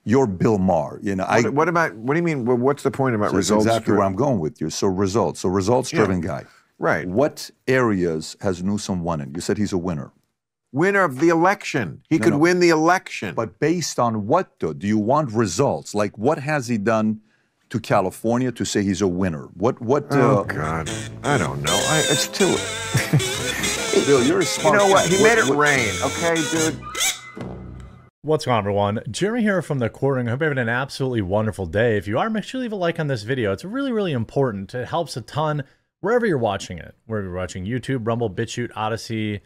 You're Bill Maher. You know, what do you mean? What's the point about so results? That's exactly where I'm going with you. So results-driven guy. Right. What areas has Newsom won in? You said he's a winner. Winner of the election. He could win the election. But based on what, though? Do you want results? Like, what has he done to California to say he's a winner? What? Oh, God. I don't know. It's too... Bill, you're a smart... You know what? He made it rain, okay, dude? What's going on, everyone? Jeremy here from The Quartering. I hope you're having an absolutely wonderful day. If you are, make sure you leave a like on this video. It's really, really important. It helps a ton wherever you're watching it. Wherever you're watching YouTube, Rumble, BitChute, Odyssey,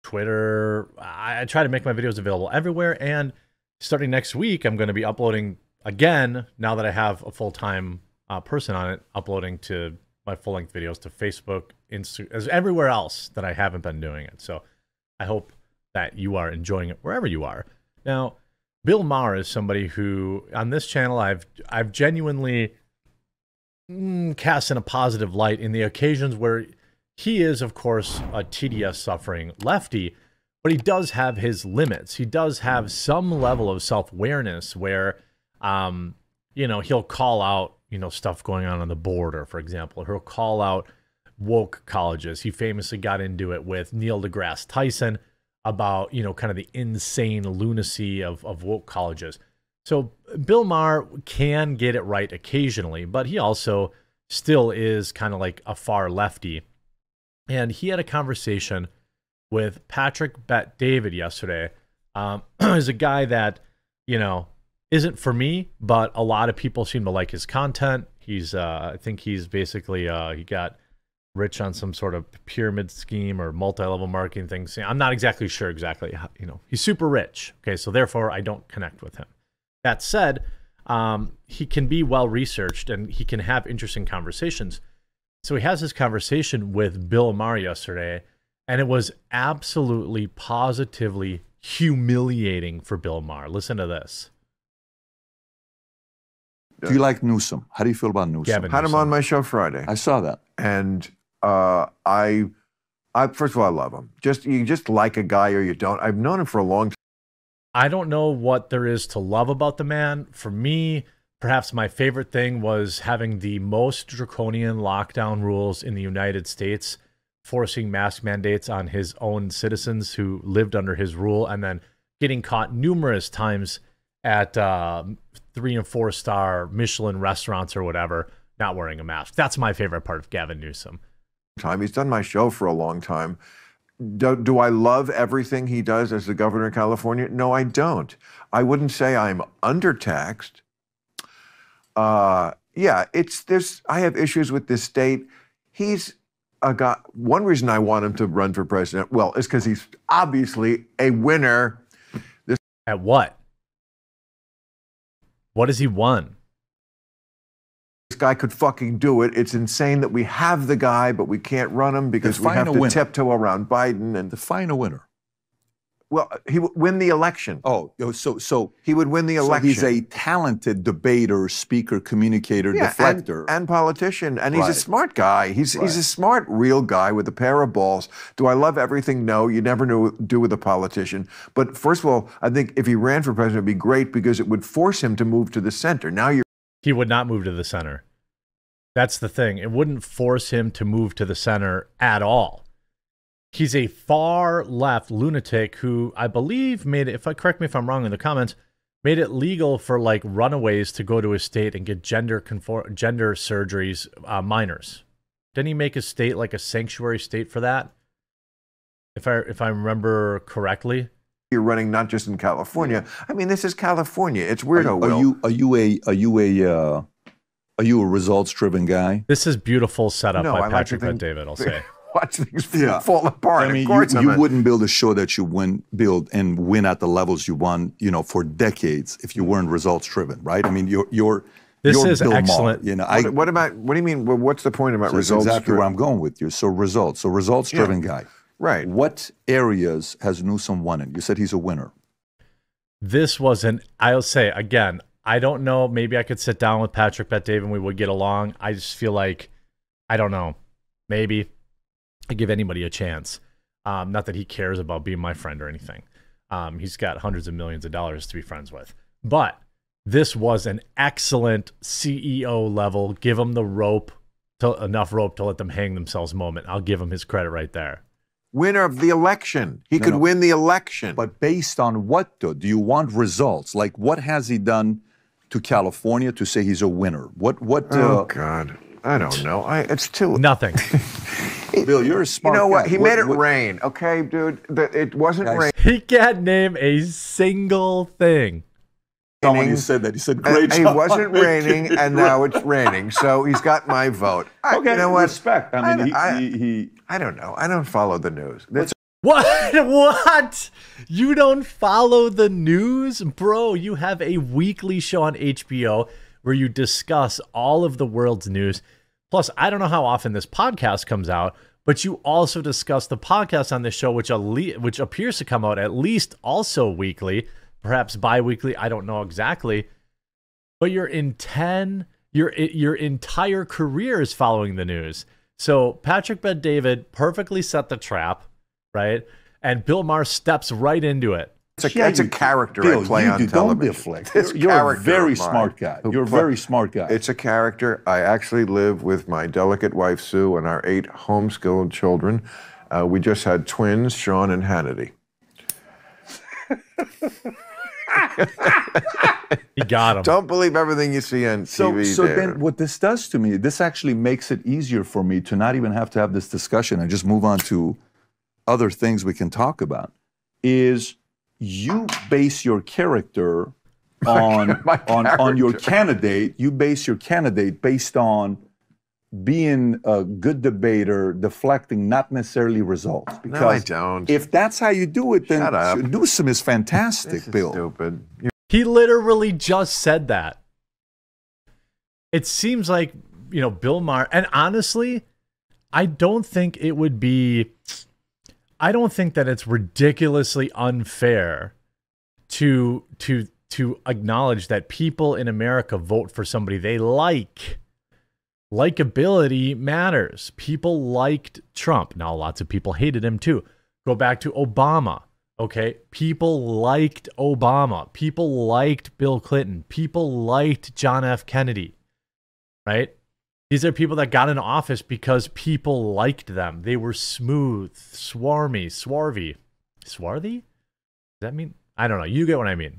Twitter. I try to make my videos available everywhere. And starting next week, I'm going to be uploading again, now that I have a full-time person on it, uploading to my full-length videos to Facebook, Instagram, everywhere else that I haven't been doing it. So I hope that you are enjoying it wherever you are. Now, Bill Maher is somebody who, on this channel, I've genuinely cast in a positive light in the occasions where he is, of course, a TDS-suffering lefty, but he does have his limits. He does have some level of self-awareness where, you know, he'll call out, you know, stuff going on the border, for example. He'll call out woke colleges. He famously got into it with Neil deGrasse Tyson about, you know, kind of the insane lunacy of woke colleges. So Bill Maher can get it right occasionally, but he also still is kind of like a far lefty. And he had a conversation with Patrick Bet-David yesterday. He's a guy that, you know, isn't for me, but a lot of people seem to like his content. He's, I think he's basically, he got rich on some sort of pyramid scheme or multi-level marketing thing. I'm not exactly sure exactly how, you know, he's super rich. Okay, so therefore I don't connect with him. That said, he can be well-researched and he can have interesting conversations. So he has this conversation with Bill Maher yesterday, and it was absolutely, positively humiliating for Bill Maher. Listen to this. Do you like Newsom? How do you feel about Newsom? Gavin Had him Newsom on my show Friday. I saw that. And I first of all, I love him. You just like a guy or you don't. I've known him for a long time. I don't know what there is to love about the man. For me, perhaps my favorite thing was having the most draconian lockdown rules in the United States, forcing mask mandates on his own citizens who lived under his rule, and then getting caught numerous times at 3- and 4-star Michelin restaurants or whatever, not wearing a mask. That's my favorite part of Gavin Newsom. He's done my show for a long time. Do I love everything he does as the governor of California? No, I don't. I wouldn't say I'm undertaxed. Yeah, I have issues with this state. He's a guy. One reason I want him to run for president, well, is because he's obviously a winner. At what? What has he won? This guy could fucking do it. It's insane that we have the guy, but we can't run him because we have to tiptoe around Biden. And define a winner. Well, he would win the election. Oh, so he would win the election. He's a talented debater, speaker, communicator, deflector. And politician. And he's a smart guy. He's a smart, real guy with a pair of balls. Do I love everything? No, you never do with a politician. But first of all, I think if he ran for president, it'd be great because it would force him to move to the center. Now He would not move to the center. That's the thing. It wouldn't force him to move to the center at all. He's a far left lunatic who I believe made it, correct me if I'm wrong in the comments, made it legal for like runaways to go to his state and get gender surgeries, minors. Didn't he make a state like a sanctuary state for that? If I remember correctly. You're running not just in California. I mean, this is California. It's weirdo. Are you a results-driven guy? This is beautiful setup by Patrick Bet-David, I'll say. Watch things fall apart. I mean, you wouldn't build a show that you build and win at the levels you won, you know, for decades if you weren't results-driven, right? I mean, this is Bill excellent. Maher, you know, what do you mean? What's the point about results? That's exactly where I'm going with you. So results-driven guy. Right. What areas has Newsom won in? You said he's a winner. This was I'll say again, I don't know. Maybe I could sit down with Patrick Bet-David and we would get along. I just feel like, I don't know. Maybe I give anybody a chance. Not that he cares about being my friend or anything. He's got hundreds of millions of dollars to be friends with. But this was an excellent CEO level, give him the rope, enough rope to let them hang themselves moment. I'll give him his credit right there. Winner of the election. He could win the election. But based on what, though? Do you want results? Like, what has he done to California to say he's a winner? Oh, God. I don't know. It's too... Nothing. Bill, you're a smart guy. You know what? guy. He made it rain, okay, dude? It wasn't rain. He can't name a single thing. Someone you said that. He said, great job. It wasn't raining, and now it's raining. So he's got my vote. Okay, you know what? Respect. I mean, he I don't know. I don't follow the news. What? What? You don't follow the news? Bro, you have a weekly show on HBO where you discuss all of the world's news. Plus, I don't know how often this podcast comes out, but you also discuss the podcast on this show, which appears to come out at least also weekly, perhaps bi-weekly. I don't know exactly. But your entire career is following the news. So Patrick Bet-David perfectly set the trap, right? And Bill Maher steps right into it. It's a character I play on television. Don't deflect. You're a very smart guy. You're a very smart guy. It's a character. I actually live with my delicate wife, Sue, and our 8 homeschooled children. We just had twins, Sean and Hannity. He got him. Don't believe everything you see on TV. So then what this does to me, this actually makes it easier for me to not even have to have this discussion and just move on to other things we can talk about, is you base your character on your candidate. You base your candidate based on being a good debater, deflecting, not necessarily results. Because no, I don't. If that's how you do it, then Shut up. Newsom is fantastic, Bill. Stupid. He literally just said that. It seems like, Bill Maher, and honestly, I don't think that it's ridiculously unfair to acknowledge that people in America vote for somebody they like. Likability matters. People liked Trump. Now, lots of people hated him too. Go back to Obama. Okay, people liked Obama. People liked Bill Clinton. People liked John F. Kennedy, right? These are people that got in office because people liked them. They were smooth, swarthy. Swarthy? Does that mean? I don't know. You get what I mean.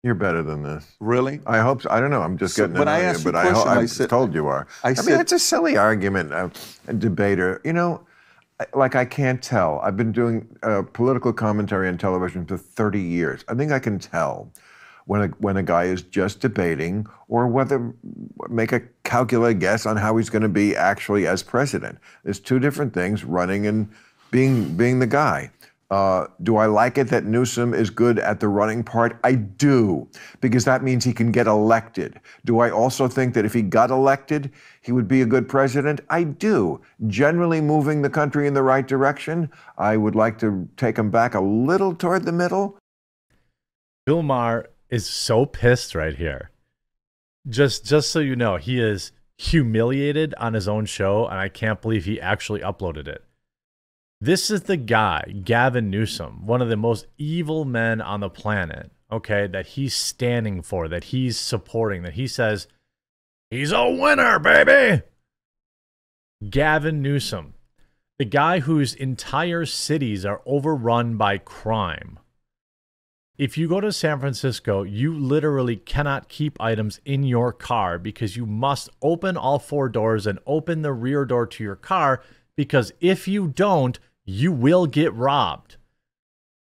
You're better than this. Really? I hope so. I don't know. I'm just getting when I asked you a question, I told you are. I mean, it's a silly argument, a debater. Like I can't tell. I've been doing political commentary on television for 30 years. I think I can tell when a guy is just debating or make a calculated guess on how he's going to be actually as president. There's two different things, running and being the guy. Do I like it that Newsom is good at the running part? I do, because that means he can get elected. Do I also think that if he got elected, he would be a good president? I do. Generally moving the country in the right direction. I would like to take him back a little toward the middle. Bill Maher is so pissed right here. Just so you know, he is humiliated on his own show, and I can't believe he actually uploaded it. This is the guy, Gavin Newsom, one of the most evil men on the planet, okay, that he's standing for, that he's supporting, that he says, he's a winner, baby. Gavin Newsom, the guy whose entire cities are overrun by crime. If you go to San Francisco, you literally cannot keep items in your car because you must open all 4 doors and open the rear door to your car, because if you don't, you will get robbed.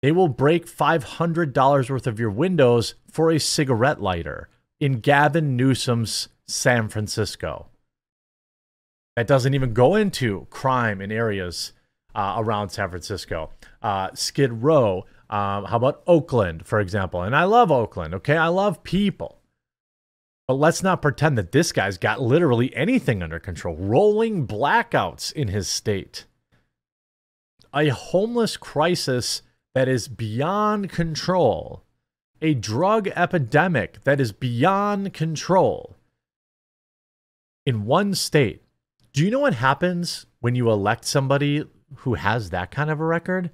They will break $500 worth of your windows for a cigarette lighter in Gavin Newsom's San Francisco. That doesn't even go into crime in areas around San Francisco. Skid Row. How about Oakland, for example? And I love Oakland, okay? I love people. But let's not pretend that this guy's got literally anything under control. Rolling blackouts in his state. A homeless crisis that is beyond control. A drug epidemic that is beyond control. In one state. Do you know what happens when you elect somebody who has that kind of a record?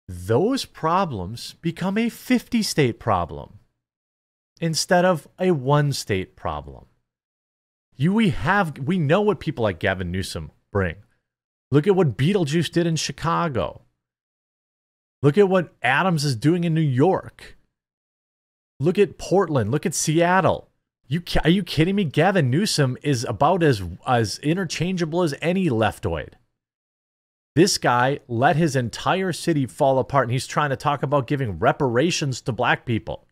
Those problems become a 50-state problem. instead of a one-state problem. We know what people like Gavin Newsom bring. Look at what Beetlejuice did in Chicago. Look at what Adams is doing in New York. Look at Portland. Look at Seattle. Are you kidding me? Gavin Newsom is about as interchangeable as any leftoid. This guy let his entire city fall apart, and he's trying to talk about giving reparations to black people,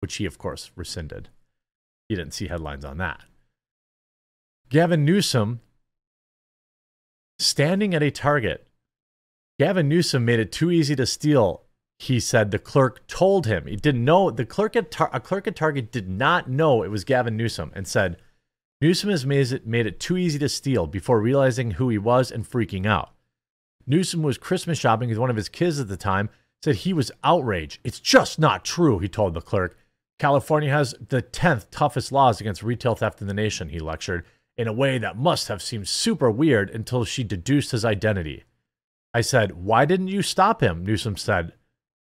which he, of course, rescinded. You didn't see headlines on that. Gavin Newsom standing at a Target. Gavin Newsom made it too easy to steal. He said the clerk told him. He didn't know. A clerk at Target did not know it was Gavin Newsom and said, Newsom has made it too easy to steal, before realizing who he was and freaking out. Newsom was Christmas shopping with one of his kids at the time, said he was outraged. It's just not true, he told the clerk. California has the 10th toughest laws against retail theft in the nation, he lectured, in a way that must have seemed super weird until she deduced his identity. I said, why didn't you stop him? Newsom said.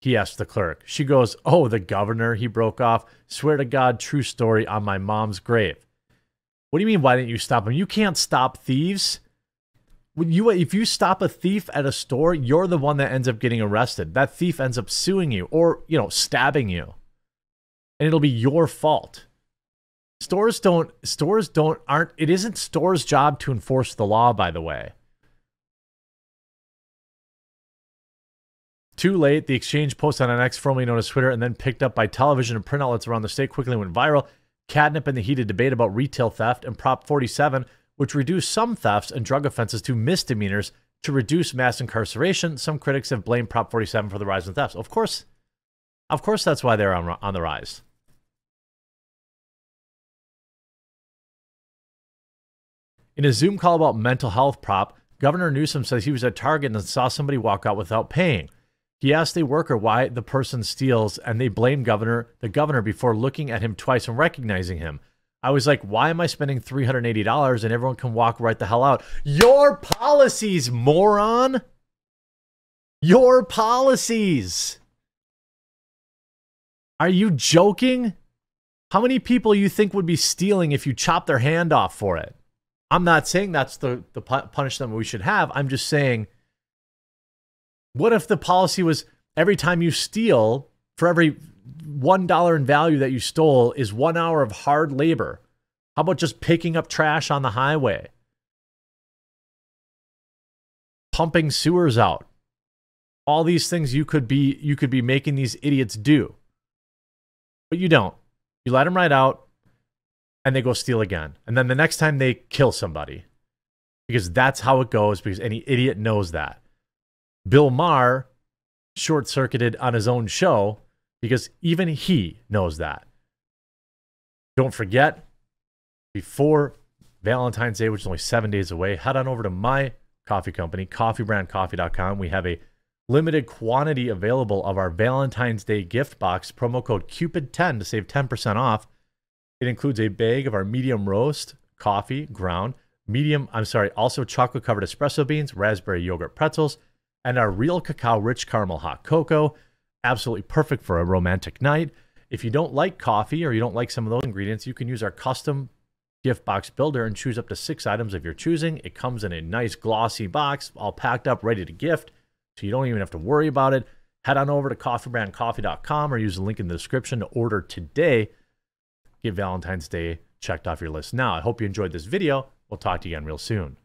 He asked the clerk. She goes, oh, the governor, he broke off. Swear to God, true story on my mom's grave. What do you mean, why didn't you stop him? You can't stop thieves. If you stop a thief at a store, you're the one that ends up getting arrested. That thief ends up suing you or, stabbing you. And it'll be your fault. It isn't stores' job to enforce the law, by the way. Too late, the exchange posted on X, formerly known as Twitter, and then picked up by television and print outlets around the state, quickly went viral. Catnip in the heated debate about retail theft and Prop 47, which reduced some thefts and drug offenses to misdemeanors to reduce mass incarceration. Some critics have blamed Prop 47 for the rise in thefts. Of course, that's why they're on the rise. In a Zoom call about mental health prop, Governor Newsom says he was at Target and saw somebody walk out without paying. He asked a worker why the person steals, and they blamed the governor before looking at him twice and recognizing him. I was like, why am I spending $380 and everyone can walk right the hell out? Your policies, moron! Your policies! Are you joking? How many people you think would be stealing if you chop their hand off for it? I'm not saying that's the punishment we should have. I'm just saying, what if the policy was every time you steal, for every $1 in value that you stole is 1 hour of hard labor? How about just picking up trash on the highway? Pumping sewers out. All these things you could be making these idiots do. But you don't. You let them right out and they go steal again. And then the next time they kill somebody. Because that's how it goes, because any idiot knows that. Bill Maher short-circuited on his own show because even he knows that. Don't forget, before Valentine's Day, which is only 7 days away, head on over to my coffee company, coffeebrandcoffee.com. We have a limited quantity available of our Valentine's Day gift box, promo code CUPID10 to save 10% off. It includes a bag of our medium roast coffee, ground, also chocolate-covered espresso beans, raspberry yogurt pretzels, and our real cacao rich caramel hot cocoa. Absolutely perfect for a romantic night. If you don't like coffee or you don't like some of those ingredients, you can use our custom gift box builder and choose up to 6 items of your choosing. It comes in a nice glossy box, all packed up, ready to gift, so you don't even have to worry about it. Head on over to coffeebrandcoffee.com or use the link in the description to order today. Get Valentine's Day checked off your list now. I hope you enjoyed this video. We'll talk to you again real soon.